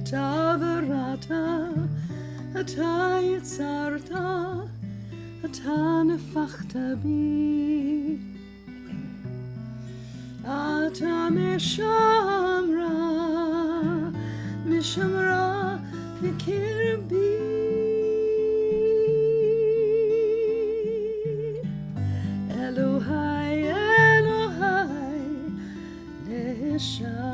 אתה בראת, אתה יצרת, אתה נפחת בי. אתה משמרה בקרבי. אלוהי, אלוהי, נשמה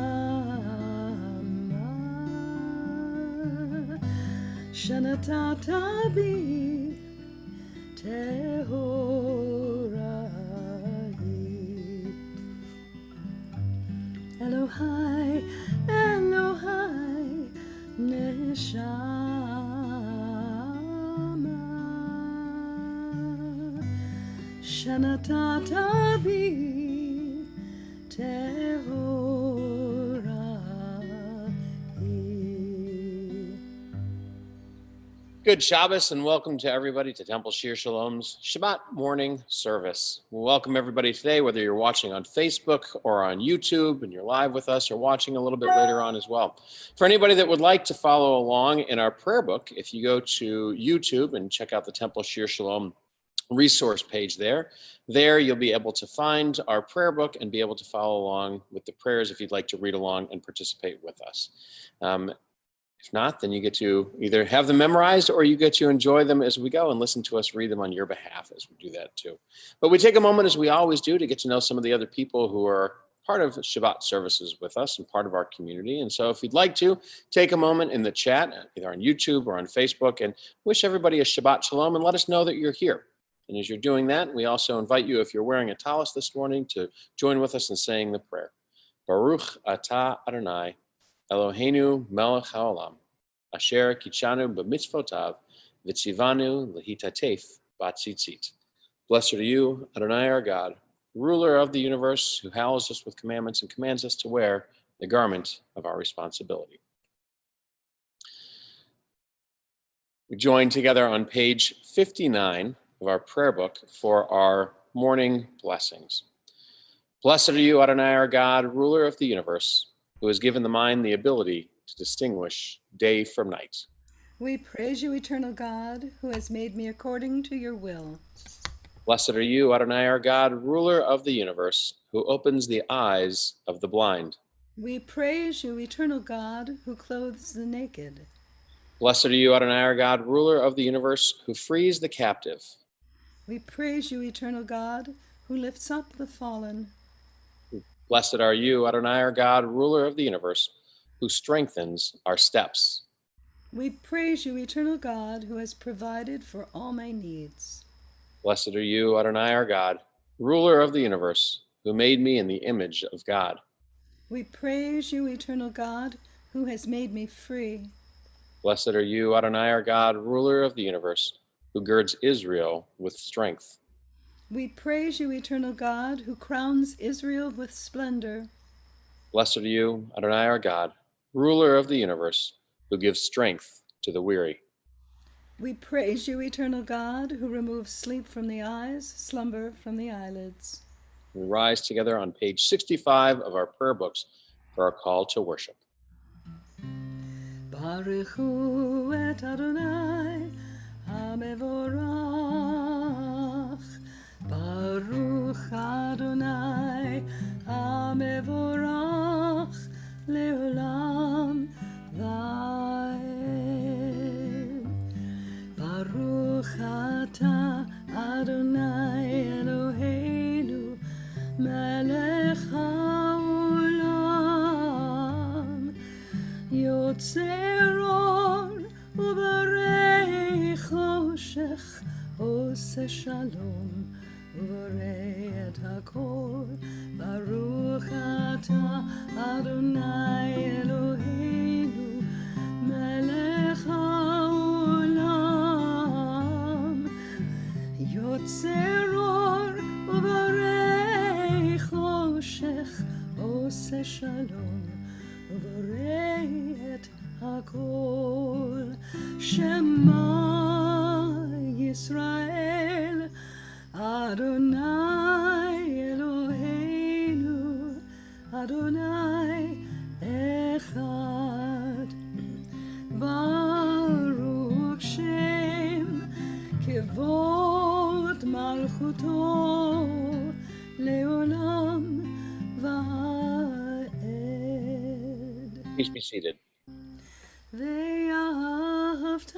שנתת בי טהורה היא. אלוהי, אלוהי, נשמה שנתת בי טהורה היא. Good Shabbos and welcome to everybody to Temple Shir Shalom's Shabbat morning service. We welcome everybody today, whether you're watching on Facebook or on YouTube and you're live with us or watching a little bit later on as well. For anybody that would like to follow along in our prayer book, if you go to YouTube and check out the Temple Shir Shalom resource page there you'll be able to find our prayer book and be able to follow along with the prayers if you'd like to read along and participate with us. If not, then you get to either have them memorized or you get to enjoy them as we go and listen to us read them on your behalf as we do that too. But we take a moment, as we always do, to get to know some of the other people who are part of Shabbat services with us and part of our community. And so if you'd like to, take a moment in the chat, either on YouTube or on Facebook, and wish everybody a Shabbat Shalom and let us know that you're here. And as you're doing that, we also invite you, if you're wearing a talis this morning, to join with us in saying the prayer. Baruch atah Adonai, Eloheinu melech haolam, asher kichanu b'mitzvotav, v'tzivanu lehitatef b'tzitzit. Blessed are you, Adonai our God, ruler of the universe, who hallows us with commandments and commands us to wear the garment of our responsibility. We join together on page 59 of our prayer book for our morning blessings. Blessed are you, Adonai our God, ruler of the universe, who has given the mind the ability to distinguish day from night. We praise you, eternal God, who has made me according to your will. Blessed are you, Adonai our God, ruler of the universe, who opens the eyes of the blind. We praise you, eternal God, who clothes the naked. Blessed are you, Adonai our God, ruler of the universe, who frees the captive. We praise you, eternal God, who lifts up the fallen. Blessed are you, Adonai our God, ruler of the universe, who strengthens our steps. We praise you, eternal God, who has provided for all my needs. Blessed are you, Adonai our God, ruler of the universe, who made me in the image of God. We praise you, eternal God, who has made me free. Blessed are you, Adonai our God, ruler of the universe, who girds Israel with strength. We praise you, eternal God, who crowns Israel with splendor. Blessed are you, Adonai our God, ruler of the universe, who gives strength to the weary. We praise you, eternal God, who removes sleep from the eyes, slumber from the eyelids. We rise together on page 65 of our prayer books for our call to worship. Baruchu et Adonai HaMevorach, Baruch Adonai HaMevorach leolam va'ed. Baruch atah Adonai Eloheinu melech haolam, יוצר אור וברא חושך, עושה שלום ובורא את הכל. ברוך אתה אדוני אלוהינו מלך העולם, יוצר אור ובורא חושך, עושה שלום ובורא את הכל. שמע ישראל אדוני אלוהינו אדוני אחד. מלכותו לעולם ועד. Please be seated. ואהבת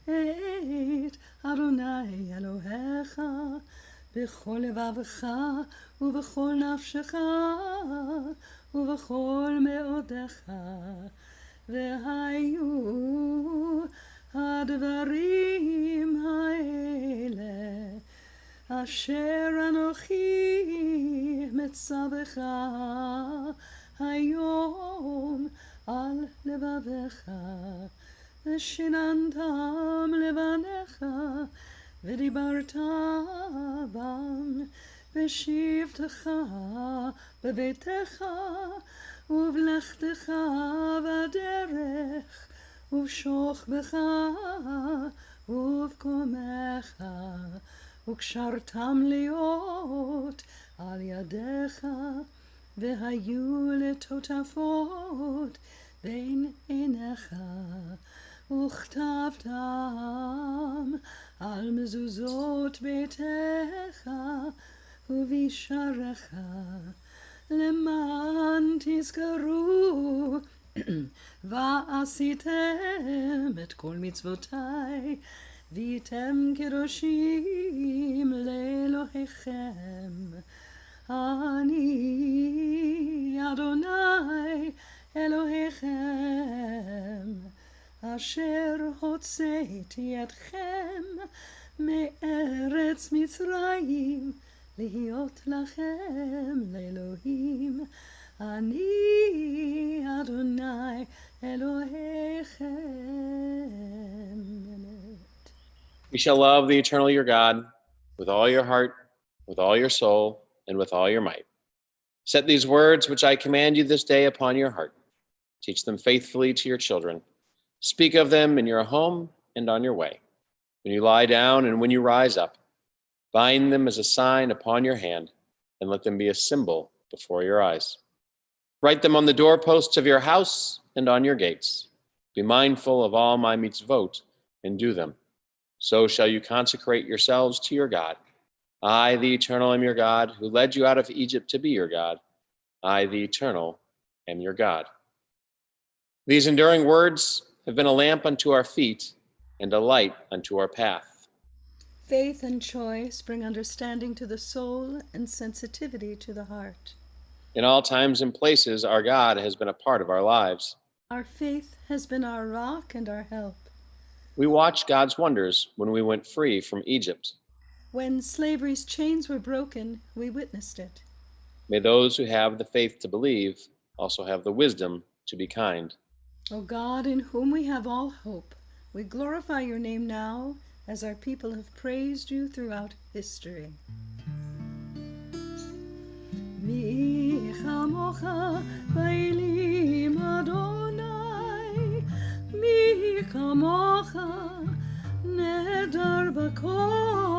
את אדוני אלוהיך בכל לבבך ובכל נפשך ובכל מאודך. והיו הדברים האלה אשר אנוכי מצווך היום על לבביך, ושיננתם לבניך, ודיברת בם בשבתך בביתך ובלכתך בדרך ובשוכבך ובקומך, וקשרתם להיות על ידיך, והיו לטוטפות בין עיניך, וכתבתם על מזוזות ביתך ובשעריך, למען תזכרו ועשיתם את כל מצוותיי, והייתם קדושים לאלוהיכם. אני אדוני אלוהיכם, אשר הוצאתי אתכם מארץ מצרים, להיות לכם לאלוהים. אני אדוני אלוהיכם. You shall love the eternal your God with all your heart, with all your soul, and with all your might. Set these words which I command you this day upon your heart. Teach them faithfully to your children. Speak of them in your home and on your way, when you lie down and when you rise up. Bind them as a sign upon your hand, and let them be a symbol before your eyes. Write them on the doorposts of your house and on your gates. Be mindful of all my mitzvot and do them. So shall you consecrate yourselves to your God. I, the Eternal, am your God, who led you out of Egypt to be your God. I, the Eternal, am your God. These enduring words have been a lamp unto our feet and a light unto our path. Faith and choice bring understanding to the soul and sensitivity to the heart. In all times and places, our God has been a part of our lives. Our faith has been our rock and our help. We watched God's wonders when we went free from Egypt. When slavery's chains were broken, we witnessed it. May those who have the faith to believe also have the wisdom to be kind. O God, in whom we have all hope, we glorify your name now as our people have praised you throughout history. Mi chamocha ba'elim Adonai, mi chamocha nedar b'kodesh,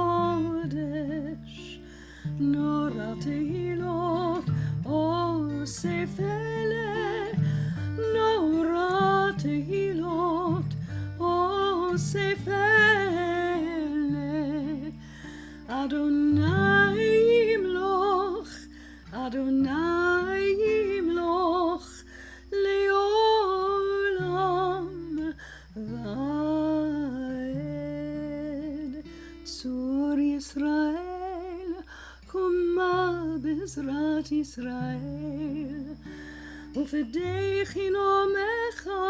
nora tehilot osef eleh, nora tehilot osef eleh, Adonai yimloch, Adonai yimloch leolam va'ed. Tzur Yisrael, kuma b'ezrat Yisrael, ufedei chinomecha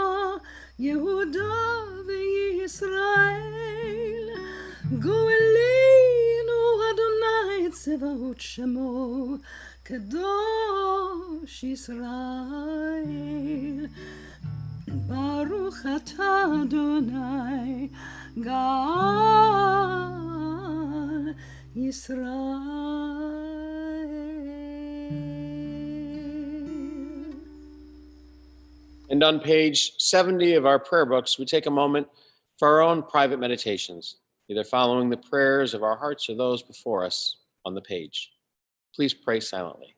Yehuda v'Yisrael, go'eleinu Adonai tzeva'ot shemo, Kadosh Yisrael. Baruch atah Adonai Gal Yisrael. And on page 70 of our prayer books, we take a moment for our own private meditations, either following the prayers of our hearts or those before us on the page. Please pray silently.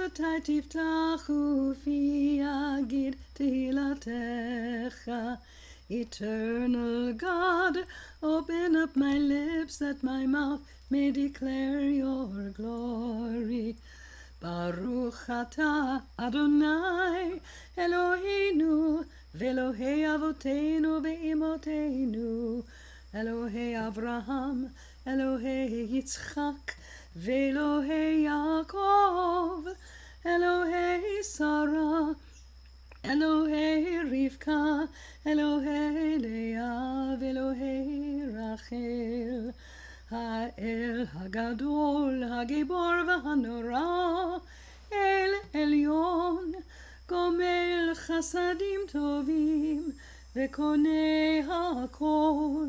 שפתי תפתחו פי יגיד תהילתך. Eternal God, open up my lips that my mouth may declare your glory. Baruch atah Adonai Eloheinu ve'Elohei avoteinu ve'imoteinu, Elohei Avraham, Elohei Yitzchak, ve'Elohei Yaakov, Elohei Sarah, Elohei Rivka, Elohei Leah, Elohei Rachel. האל הגדול, הגיבור והנורא, אל עליון, גומל חסדים טובים, וקונה הכל,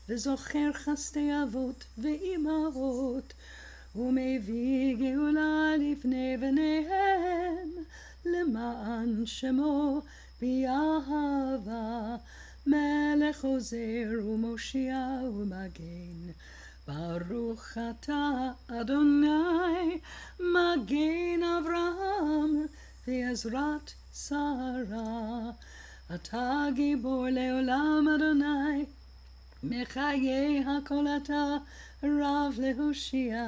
וזוכר חסדי אבות ואימהות, ומביא גאולה לפני בניהם, למען שמו באהבה, מלך עוזר ומושיע ומגן. ברוך אתה אדוני מגן אברהם ועזרת שרה. אתה גיבור לעולם אדוני, מחיי הכל אתה רב להושיע,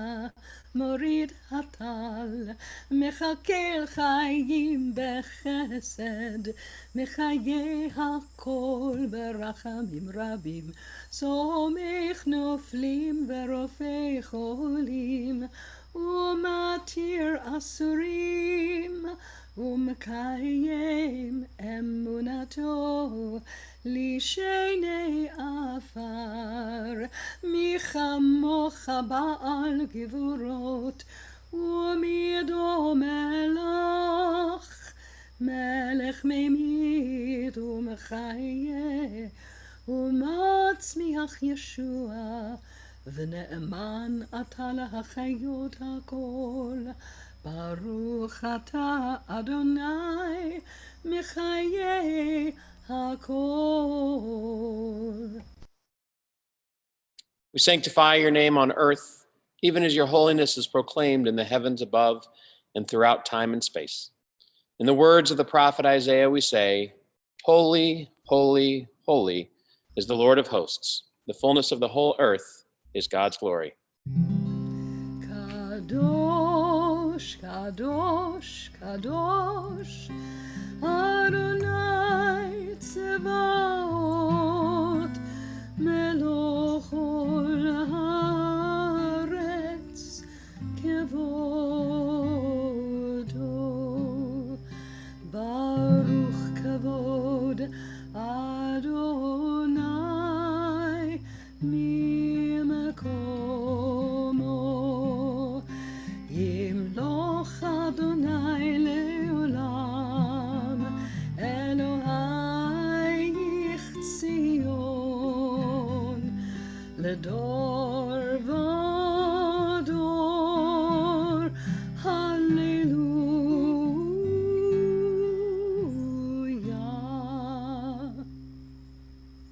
מוריד הטל, מחכה חיים בחסד, מחיי הכל ברחמים רבים, סומך נופלים ורופא חולים, ומתיר אסורים, ומקיים אמונתו לשני עפר. מי כמוך בעל גבורות, ומידו מלך, מלך ממית ומחיה, ומצמיח ישוע, ונאמן אתה להחיות הכל. ברוך אתה אדוני מחיי הכל. We sanctify your name on earth, even as your holiness is proclaimed in the heavens above and throughout time and space. In the words of the prophet Isaiah, we say, Holy, holy, holy is the Lord of hosts. The fullness of the whole earth is God's glory. Kadosh, Kadosh, Kadosh, Adonai Tzevaot, Melech ol haaretz, Kevodo. Baruch Kavod Adonai mimakomo, Yimloch Adonai leolam, Elohai Tzion, Ledor vador, Hallelujah.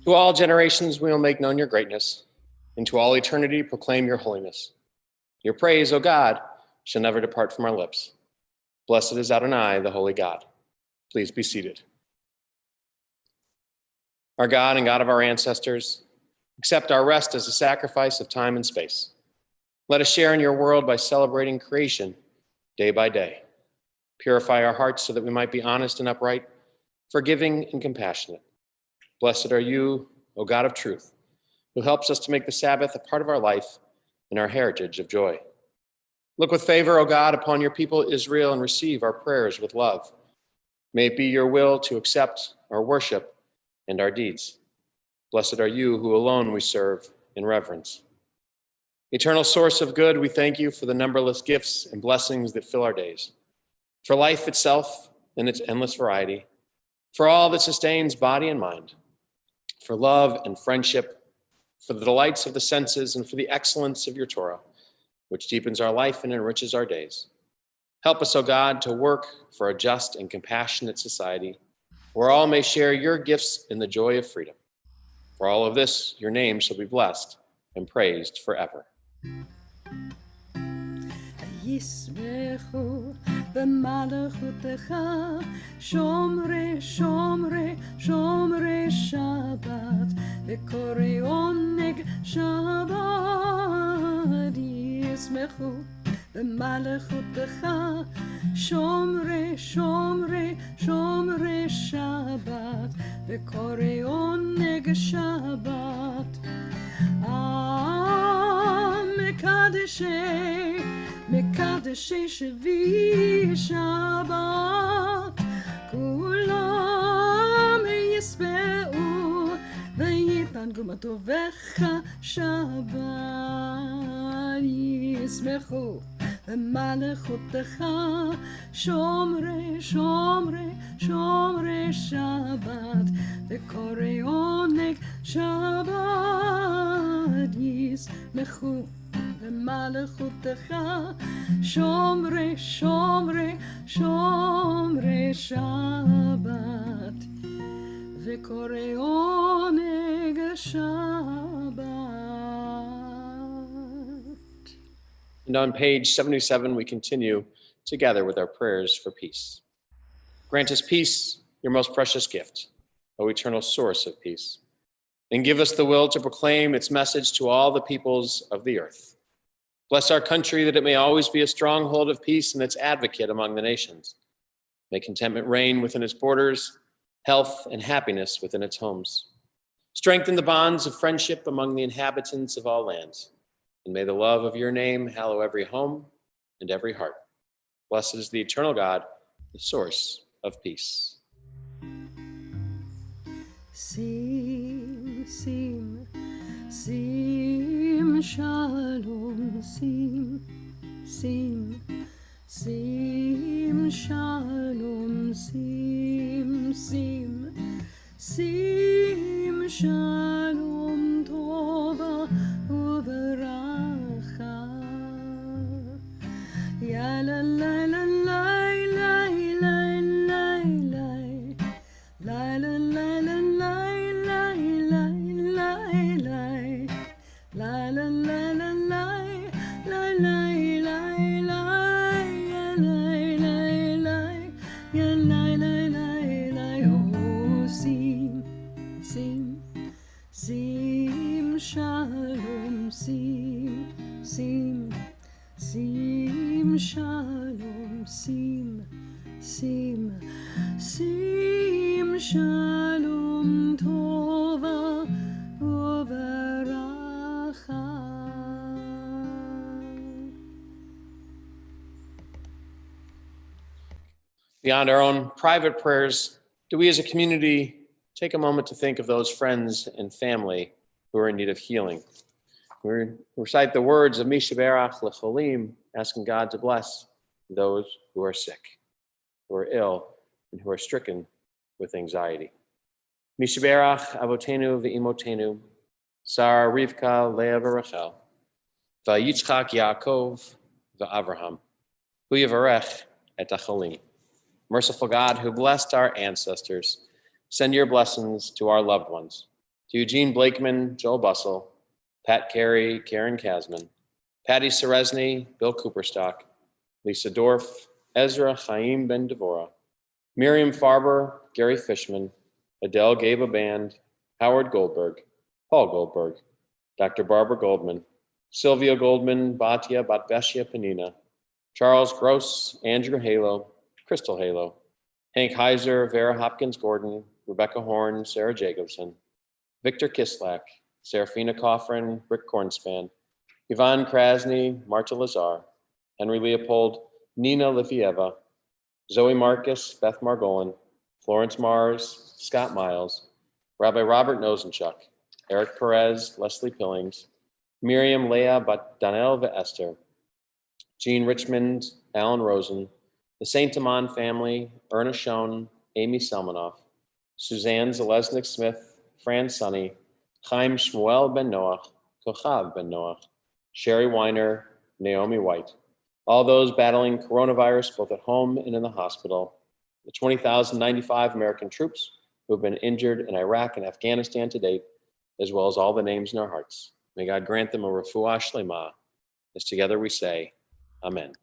To all generations we will make known your greatness, and to all eternity proclaim your holiness. Your praise, O God, shall never depart from our lips. Blessed is Adonai, the holy God. Please be seated. Our God and God of our ancestors, accept our rest as a sacrifice of time and space. Let us share in your world by celebrating creation day by day. Purify our hearts so that we might be honest and upright, forgiving and compassionate. Blessed are you, O God of truth, who helps us to make the Sabbath a part of our life and our heritage of joy. Look with favor, O God, upon your people Israel and receive our prayers with love. May it be your will to accept our worship and our deeds. Blessed are you, who alone we serve in reverence. Eternal source of good, we thank you for the numberless gifts and blessings that fill our days, for life itself and its endless variety, for all that sustains body and mind, for love and friendship, for the delights of the senses, and for the excellence of your Torah, which deepens our life and enriches our days. Help us, O God, to work for a just and compassionate society, where all may share your gifts in the joy of freedom. For all of this, your name shall be blessed and praised forever. ישמחו במלכותך, שומרי שומרי שומרי שבת, וקוראי עונג שבת ישמחו. במלכותך, שומרי שומרי שומרי שבת, וקוראי עונג שבת. מקדשי שבי שבת, כולם ישבעו ויתענגו מה טובך שבת ישמחו. במלכותך, שומרי שומרי שומרי שבת, וקוראי עונג שבת ישמחו. במלכותך, שומרי שומרי שומרי שבת, וקוראי עונג שבת. And on page 77, we continue together with our prayers for peace. Grant us peace, your most precious gift, O eternal source of peace, and give us the will to proclaim its message to all the peoples of the earth. Bless our country that it may always be a stronghold of peace and its advocate among the nations. May contentment reign within its borders, health and happiness within its homes. Strengthen the bonds of friendship among the inhabitants of all lands. And may the love of your name hallow every home and every heart. Blessed is the eternal God, the source of peace. Sim, sim, sim, shalom, sim, sim, sim, shalom, sim, sim, sim, shalom, tova, uveracha. Ya la la la la la la la la la la la la la la la la la la Sim, shalom, sim, sim, sim, shalom, sim, sim, sim, shalom, tova, uveracha. Beyond our own private prayers, do we as a community take a moment to think of those friends and family who are in need of healing? We recite the words of Mishaberach Lecholim, asking God to bless those who are sick, who are ill, and who are stricken with anxiety. Mishaberach Avotenu ve'imotenu, Sarah, Rivka, Leah, v'Rachel, v'Yitzchak, Yaakov, v'Avraham, hu yivarech et acholim. Merciful God, who blessed our ancestors, send your blessings to our loved ones, to Eugene Blakeman, Joel Bussell, Pat Carey, Karen Kasman, Patty Seresny, Bill Cooperstock, Lisa Dorff, Ezra Chaim Ben Devorah, Miriam Farber, Gary Fishman, Adele Gaba Band, Howard Goldberg, Paul Goldberg, Dr. Barbara Goldman, Sylvia Goldman, Batya Batbeshia Panina, Charles Gross, Andrew Halo, Crystal Halo, Hank Heiser, Vera Hopkins Gordon, Rebecca Horn, Sarah Jacobson, Victor Kislak, Serafina Coffrin, Rick Kornspan, Yvonne Krasny, Marta Lazar, Henry Leopold, Nina Lifieva, Zoe Marcus, Beth Margolin, Florence Mars, Scott Miles, Rabbi Robert Nosenchuk, Eric Perez, Leslie Pillings, Miriam Leah Danel Esther, Jean Richmond, Alan Rosen, the Saint Amand family, Erna Schoen, Amy Selmanoff, Suzanne Zalesnik Smith, Fran Sonny, Chaim Shmuel Ben Noach, Kochav Ben Noach, Sherry Weiner, Naomi White, all those battling coronavirus both at home and in the hospital, the 20,095 American troops who have been injured in Iraq and Afghanistan to date, as well as all the names in our hearts. May God grant them a refuah shlema, as together we say, Amen.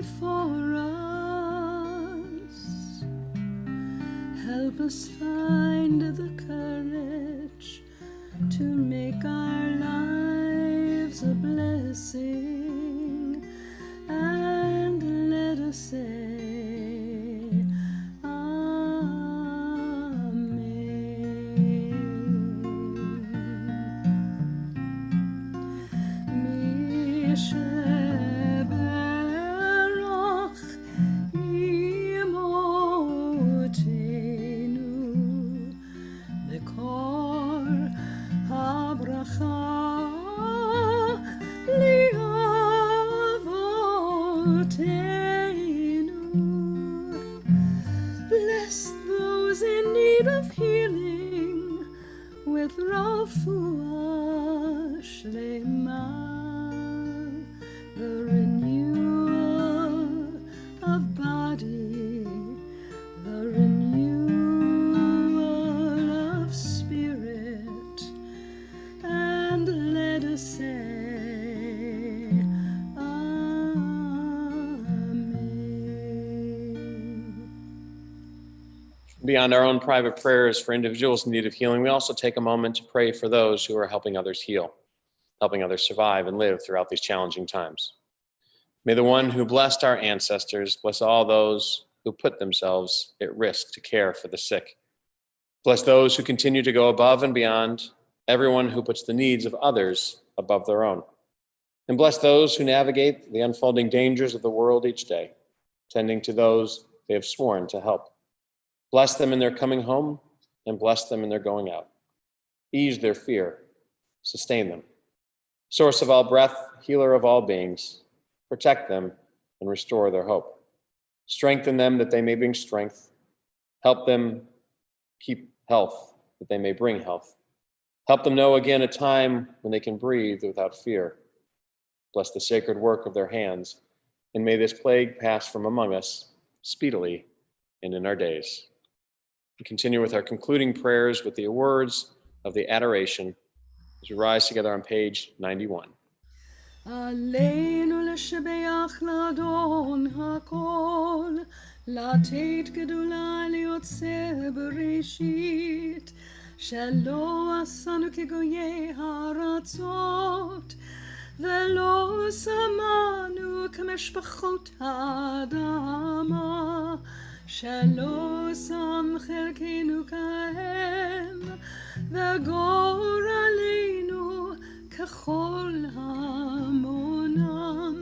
before us. Help us find the courage to make our lives a blessing, and let us say bless those in need of healing with Rafua Shlema, the renewal of body, the renewal of spirit, and let us say Beyond our own private prayers for individuals in need of healing, we also take a moment to pray for those who are helping others heal, helping others survive and live throughout these challenging times. May the one who blessed our ancestors bless all those who put themselves at risk to care for the sick. Bless those who continue to go above and beyond, everyone who puts the needs of others above their own. And bless those who navigate the unfolding dangers of the world each day, tending to those they have sworn to help. Bless them in their coming home and bless them in their going out. Ease their fear, sustain them. Source of all breath, healer of all beings, protect them and restore their hope. Strengthen them that they may bring strength. Help them keep health that they may bring health. Help them know again a time when they can breathe without fear. Bless the sacred work of their hands, and may this plague pass from among us speedily and in our days. We continue with our concluding prayers with the words of the adoration as we rise together on page 91. עלינו לשבח לאדון הכל, לתת גדולה ליוצר בראשית, שלא עשנו כגויי הארצות, ולא שמענו כמשפחות האדמה, שלא שם חלקנו כהם, וגורלנו ככל המונם,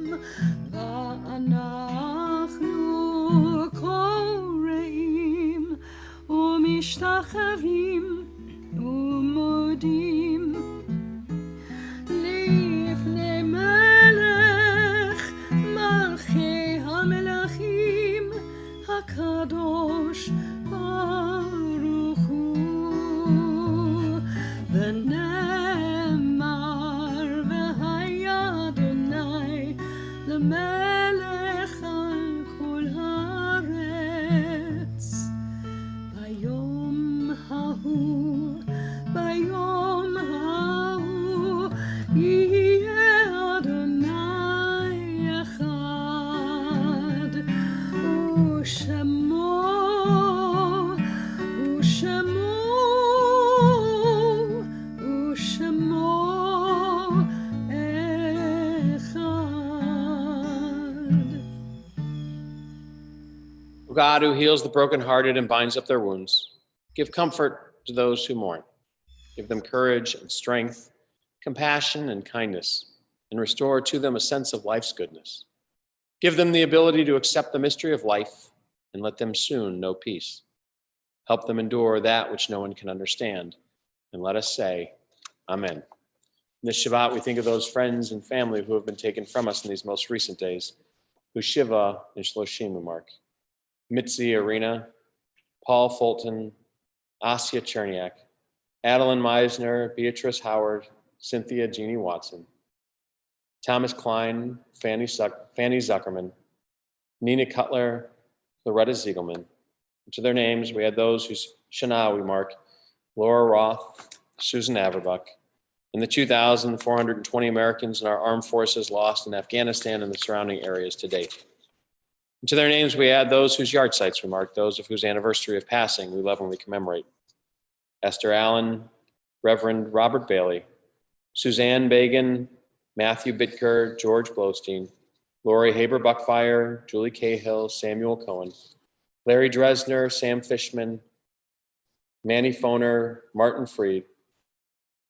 ואנחנו קוראים ומשתחווים ומודים לפני מלך מלכי המלכים הקדוש ברוך הוא, ונאמר והיה אדוני למלך על כל הארץ. ביום ההוא יהיה אדוני אחד, ושמו God, who heals the brokenhearted and binds up their wounds, give comfort to those who mourn. Give them courage and strength, compassion and kindness, and restore to them a sense of life's goodness. Give them the ability to accept the mystery of life and let them soon know peace. Help them endure that which no one can understand. And let us say, Amen. In this Shabbat, we think of those friends and family who have been taken from us in these most recent days, who Shiva and Shloshim we mark. Mitzi Arena, Paul Fulton, Asya Cherniak, Adeline Meisner, Beatrice Howard, Cynthia Jeannie Watson, Thomas Klein, Fanny Zuckerman, Nina Cutler, Loretta Ziegelman. And to their names, we had those whose Shana we mark, Laura Roth, Susan Averbuck, and the 2,420 Americans in our armed forces lost in Afghanistan and the surrounding areas to date. And to their names we add those whose yard sites we mark, those of whose anniversary of passing we love and we commemorate. Esther Allen, Reverend Robert Bailey, Suzanne Bagan, Matthew Bitker, George Blowstein, Lori Haber-Buckfire, Julie Cahill, Samuel Cohen, Larry Dresner, Sam Fishman, Manny Foner, Martin Freed,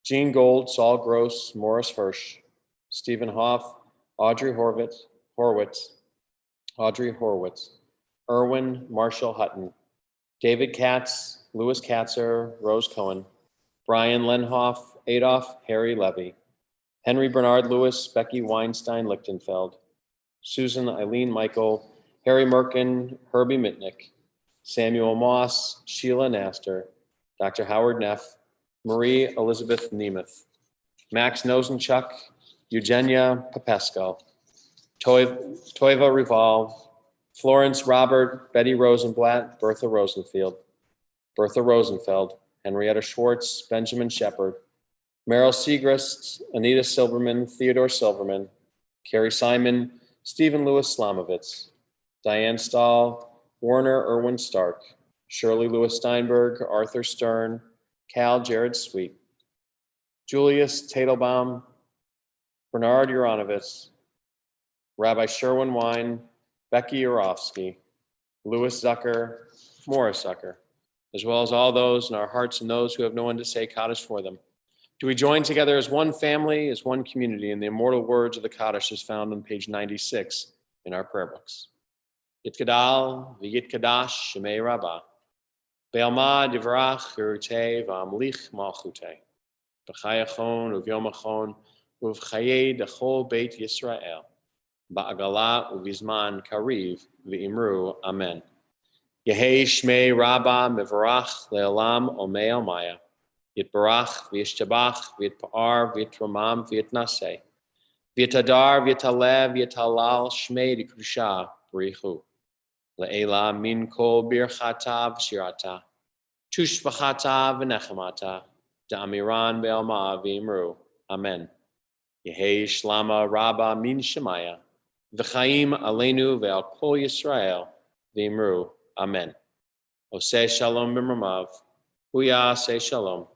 Gene Gold, Saul Gross, Morris Hirsch, Stephen Hoff, Audrey Horwitz, Erwin Marshall Hutton, David Katz, Louis Katzer, Rose Cohen, Brian Lenhoff, Adolf Harry Levy, Henry Bernard Lewis, Becky Weinstein Lichtenfeld, Susan Eileen Michael, Harry Merkin, Herbie Mitnick, Samuel Moss, Sheila Naster, Dr. Howard Neff, Marie Elizabeth Nemeth, Max Nosenchuk, Eugenia Popesco, Toiva Revolve, Florence Robert, Betty Rosenblatt, Bertha Rosenfeld, Henrietta Schwartz, Benjamin Shepard, Meryl Segrist, Anita Silverman, Theodore Silverman, Carrie Simon, Stephen Lewis Slamovitz, Diane Stahl, Warner Irwin Stark, Shirley Lewis Steinberg, Arthur Stern, Cal Jared Sweet, Julius Tadelbaum, Bernard Uranovitz, Rabbi Sherwin Wine, Becky Urofsky, Louis Zucker, Morris Zucker, as well as all those in our hearts and those who have no one to say Kaddish for them. Do we join together as one family, as one community in the immortal words of the Kaddish as found on page 96 in our prayer books. Yitkadal v'yitkadash shemei rabbah, be'alma divrach gerutei v'amlich malchutei, b'chayachon uvyomachon uv'chayei dechol beit Yisrael, ba'agala uvizman kariv v'imru amen. Yehei shmei rabbah mivrach le'olam omei almaya, Yitbarach, v'yishtabach, v'yitpa'ar, v'yitramam, v'yitnaseh, v'yitadar, v'yitalev, v'yitalal, shmei dikrusha, b'richu. Le'ela min kol birchata v'shirata, tushbachata v'nechamata, da'amiran be'alma v'imru. Amen. Yehei shlama rabba min shemaya, v'chaim aleinu ve'al kol Yisrael, v'imru. Amen. Oseh shalom b'mramav, huya say shalom.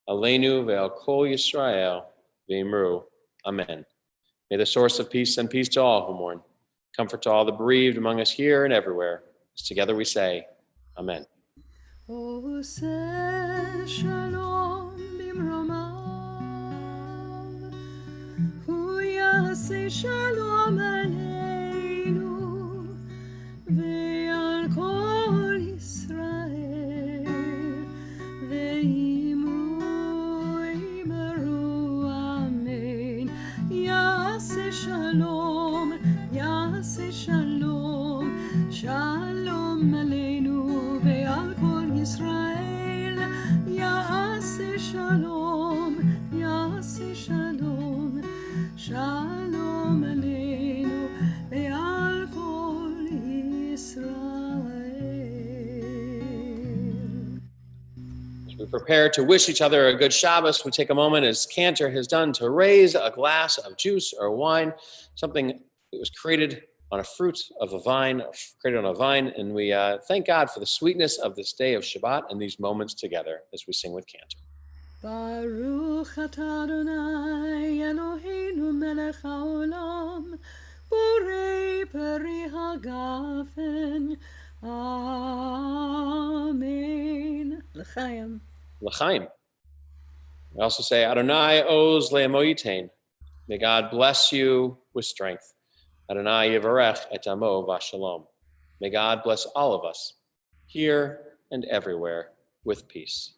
Aleinu ve'al kol Yisrael v'imru. Amen. May the source of peace send peace to all who mourn, comfort to all the bereaved among us here and everywhere. As together we say, Amen. Oseh shalom b'mromav, hu yaseh shalom aleinu ve'al kol Yisrael ve'imru imru amen. Yaseh shalom, shalom aleinu ve'al kol Yisrael. Yaseh shalom, shalom aleinu ve'al kol Yisrael. As we prepare to wish each other a good Shabbos, we take a moment, as Cantor has done, to raise a glass of juice or wine, something that was created on a fruit of a vine, created on a vine, and we thank God for the sweetness of this day of Shabbat and these moments together as we sing with Cantor. Baruch atah Adonai Eloheinu melech haolam, borei peri hagafen. Amen. L'chaim. L'chaim. We also say, Adonai oz le'amo yitain. May God bless you with strength. Adonai yivarech et amo v'shalom. May God bless all of us, here and everywhere, with peace.